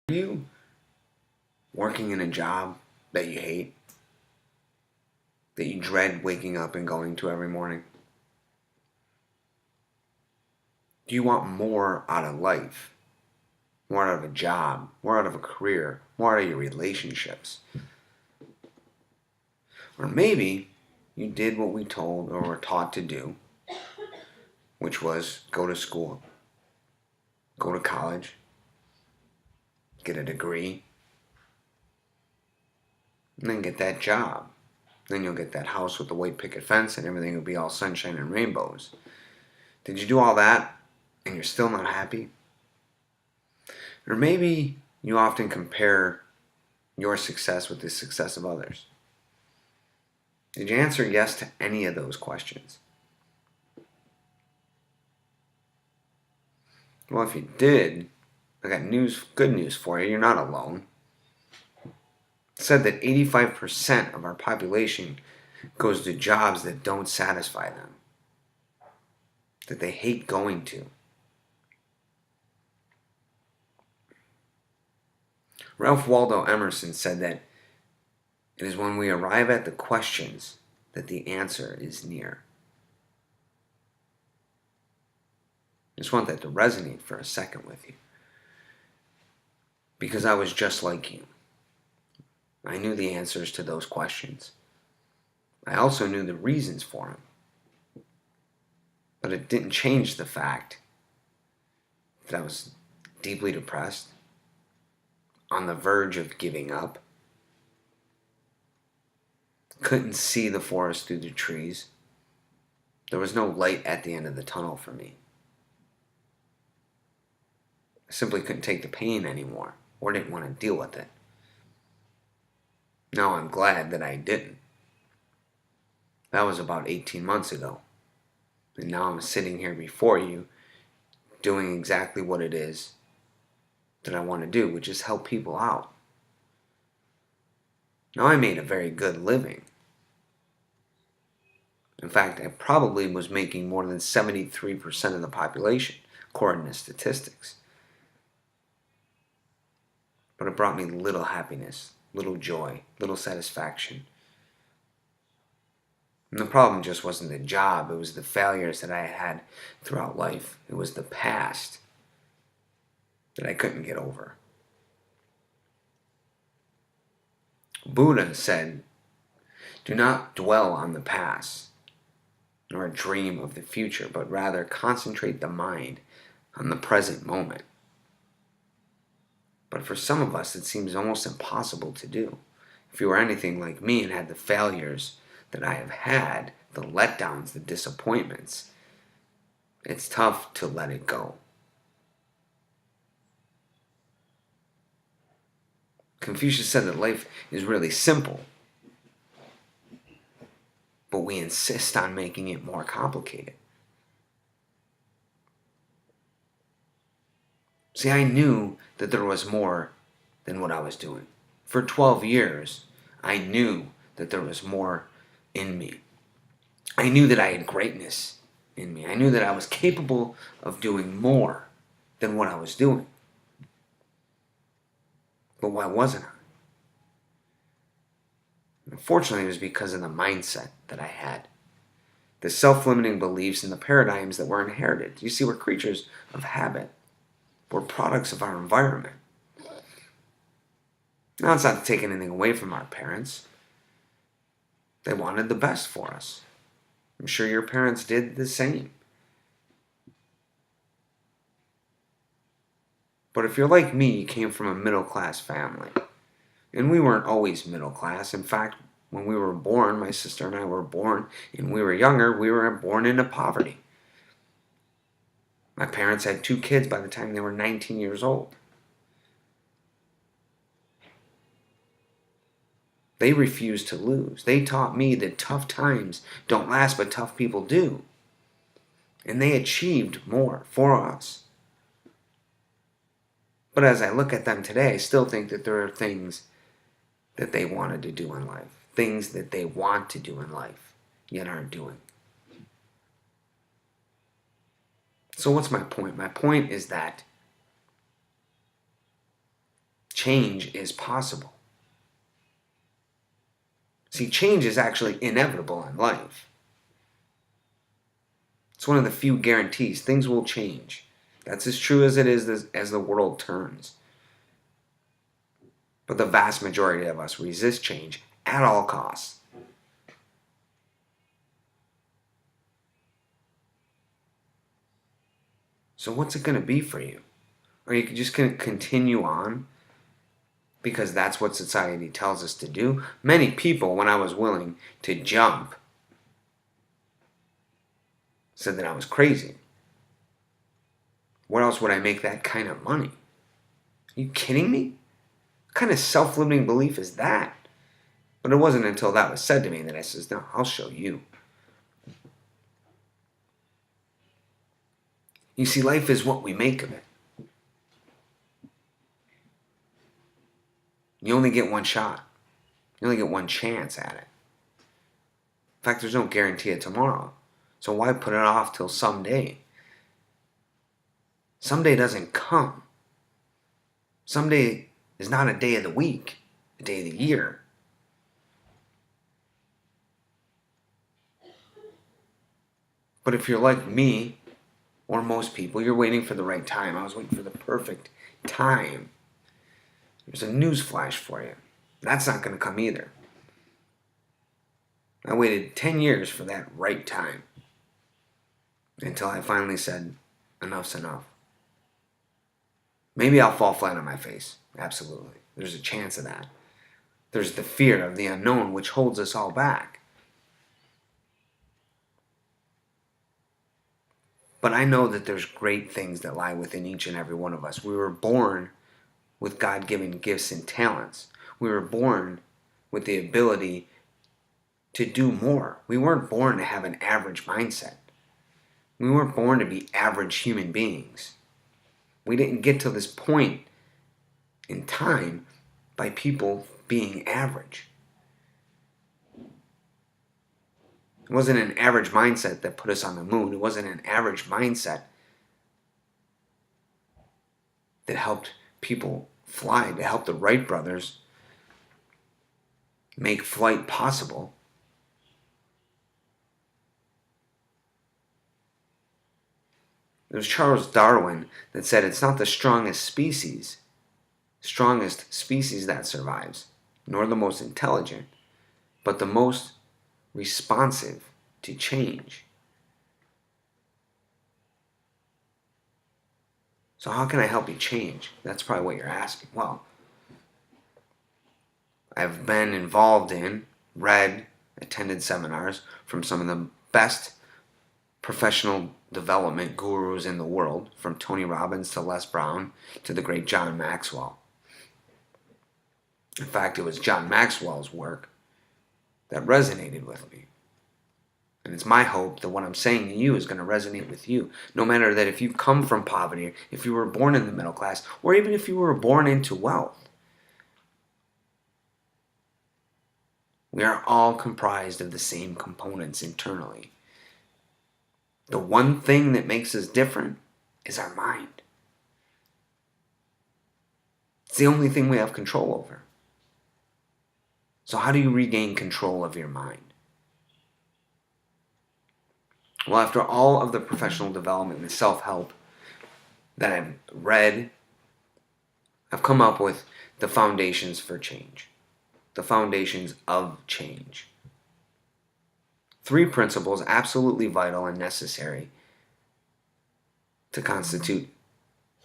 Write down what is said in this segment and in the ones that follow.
Are you working in a job that you hate, that you dread waking up and going to every morning? Do you want more out of life? More out of a job, more out of a career, more out of your relationships? Or maybe you did what we told or were taught to do, which was go to school, go to college, get a degree, and then get that job. Then you'll get that house with the white picket fence and everything will be all sunshine and rainbows. Did you do all that and you're still not happy? Or maybe you often compare your success with the success of others. Did you answer yes to any of those questions? Well, if you did, I got good news for you. You're not alone. It said that 85% of our population goes to jobs that don't satisfy them, that they hate going to. Ralph Waldo Emerson said that it is when we arrive at the questions that the answer is near. I just want that to resonate for a second with you. Because I was just like you. I knew the answers to those questions. I also knew the reasons for them. But it didn't change the fact that I was deeply depressed, on the verge of giving up, couldn't see the forest through the trees. There was no light at the end of the tunnel for me. I simply couldn't take the pain anymore, or didn't want to deal with it. Now I'm glad that I didn't. That was about 18 months ago. And now I'm sitting here before you, doing exactly what it is that I want to do, which is help people out. Now I made a very good living. In fact, I probably was making more than 73% of the population, according to statistics. But it brought me little happiness, little joy, little satisfaction. And the problem just wasn't the job, it was the failures that I had throughout life. It was the past that I couldn't get over. Buddha said, "Do not dwell on the past, nor dream of the future, but rather concentrate the mind on the present moment." But for some of us, it seems almost impossible to do. If you were anything like me and had the failures that I have had, the letdowns, the disappointments, it's tough to let it go. Confucius said that life is really simple, but we insist on making it more complicated. See, I knew that there was more than what I was doing. For 12 years, I knew that there was more in me. I knew that I had greatness in me. I knew that I was capable of doing more than what I was doing. But why wasn't I? Unfortunately, it was because of the mindset that I had. The self-limiting beliefs and the paradigms that were inherited. You see, we're creatures of habit. We're products of our environment. Now, it's not to take anything away from our parents. They wanted the best for us. I'm sure your parents did the same. But if you're like me, you came from a middle-class family. And we weren't always middle class. In fact, when we were born, my sister and I were born, and we were younger, we were born into poverty. My parents had 2 kids by the time they were 19 years old. They refused to lose. They taught me that tough times don't last, but tough people do. And they achieved more for us. But as I look at them today, I still think that there are things that they wanted to do in life. Things that they want to do in life, yet aren't doing. So what's my point? My point is that change is possible. See, change is actually inevitable in life. It's one of the few guarantees. Things will change. That's as true as it is as the world turns. But the vast majority of us resist change at all costs. So what's it going to be for you? Are you just going to continue on because that's what society tells us to do? Many people, when I was willing to jump, said that I was crazy. Where else would I make that kind of money? Are you kidding me? What kind of self-limiting belief is that? But it wasn't until that was said to me that I said, no, I'll show you. You see, life is what we make of it. You only get one shot. You only get one chance at it. In fact, there's no guarantee of tomorrow. So why put it off till someday? Someday doesn't come. Someday is not a day of the week, a day of the year. But if you're like me, or most people, you're waiting for the right time. I was waiting for the perfect time. There's a news flash for you. That's not going to come either. I waited 10 years for that right time. Until I finally said, enough's enough. Maybe I'll fall flat on my face. Absolutely. There's a chance of that. There's the fear of the unknown which holds us all back. But I know that there's great things that lie within each and every one of us. We were born with God-given gifts and talents. We were born with the ability to do more. We weren't born to have an average mindset. We weren't born to be average human beings. We didn't get to this point in time by people being average. It wasn't an average mindset that put us on the moon. It wasn't an average mindset that helped people fly, that helped the Wright brothers make flight possible. It was Charles Darwin that said it's not the strongest species that survives, nor the most intelligent, but the most responsive to change. So how can I help you change? That's probably what you're asking. Well, I've been involved in, read, attended seminars from some of the best professional development gurus in the world, from Tony Robbins to Les Brown to the great John Maxwell. In fact, it was John Maxwell's work that resonated with me. And it's my hope that what I'm saying to you is going to resonate with you. No matter that if you come from poverty, if you were born in the middle class, or even if you were born into wealth. We are all comprised of the same components internally. The one thing that makes us different is our mind. It's the only thing we have control over. So how do you regain control of your mind? Well, after all of the professional development and self-help that I've read, I've come up with the foundations for change. The foundations of change. 3 principles absolutely vital and necessary to constitute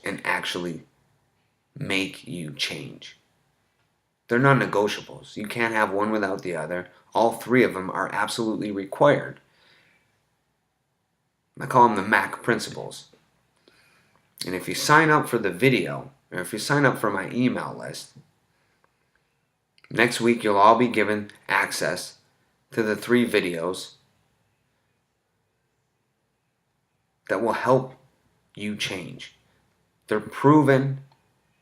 and actually make you change. They're non-negotiables. You can't have one without the other. All 3 of them are absolutely required. I call them the MAC principles. And if you sign up for the video, or if you sign up for my email list, next week you'll all be given access to the 3 videos that will help you change. They're proven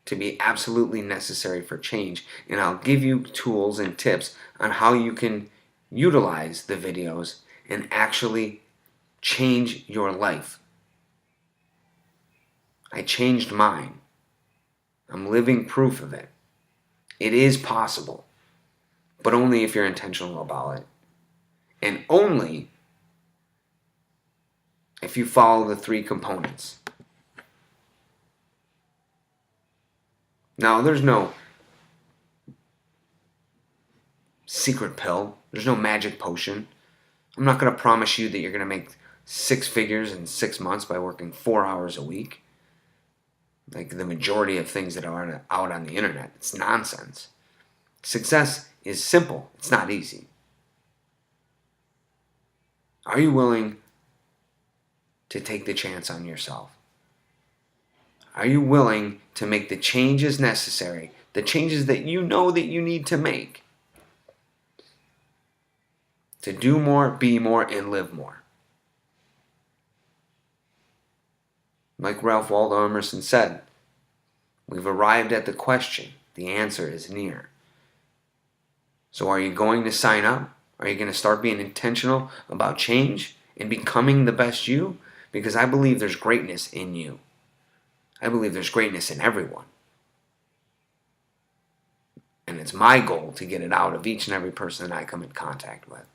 to be absolutely necessary for change, and I'll give you tools and tips on how you can utilize the videos and actually change your life. I changed mine. I'm living proof of it. It is possible, but only if you're intentional about it. And only if you follow the 3 components. Now, there's no secret pill. There's no magic potion. I'm not going to promise you that you're going to make 6 figures in 6 months by working 4 hours a week. Like the majority of things that are out on the internet. It's nonsense. Success is simple. It's not easy. Are you willing to take the chance on yourself? Are you willing to make the changes necessary, the changes that you know that you need to make to do more, be more, and live more? Like Ralph Waldo Emerson said, we've arrived at the question. The answer is near. So are you going to sign up? Are you going to start being intentional about change and becoming the best you? Because I believe there's greatness in you. I believe there's greatness in everyone. And it's my goal to get it out of each and every person that I come in contact with.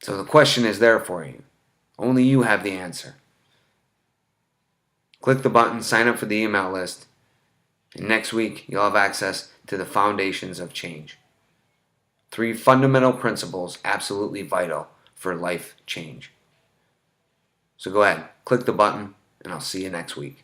So the question is there for you. Only you have the answer. Click the button, sign up for the email list, and next week you'll have access to the foundations of change. 3 fundamental principles absolutely vital for life change. So go ahead, click the button, and I'll see you next week.